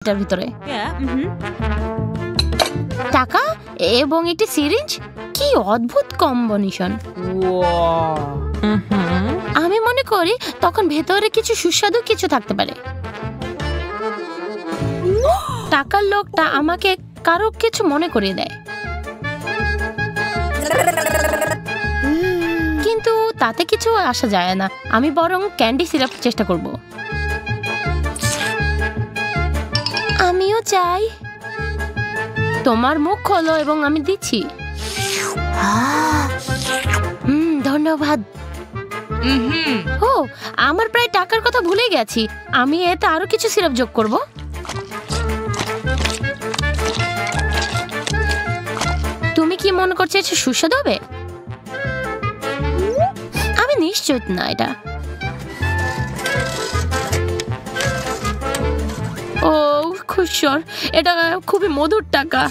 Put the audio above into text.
এটার ভিতরে টাকা এবং একটি সিরিঞ্জ, কি অদ্ভুত কম্বিনেশন। আমি মনে করি তখন ভেতরে কিছু সুস্বাদু কিছু থাকতে পারে। টাকার লোকটা আমাকে কারো কিছু মনে করিয়ে দেয়, কিন্তু তাতে কিছু আসা যায় না। আমি বরং ক্যান্ডি সিরাপ চেষ্টা করব। আমিও চাই। তোমার মুখ খোলো এবং আমি দিচ্ছি। ধন্যবাদ। ও, আমার প্রায় টাকার কথা ভুলে গেছি। আমি এতে আরো কিছু সিরাপ যোগ করব। তুমি কি মনে করছো এটা সুস্বাদু হবে? আমি নিশ্চিত না এটা। ও খুশর, এটা খুবই মধুর টাকা।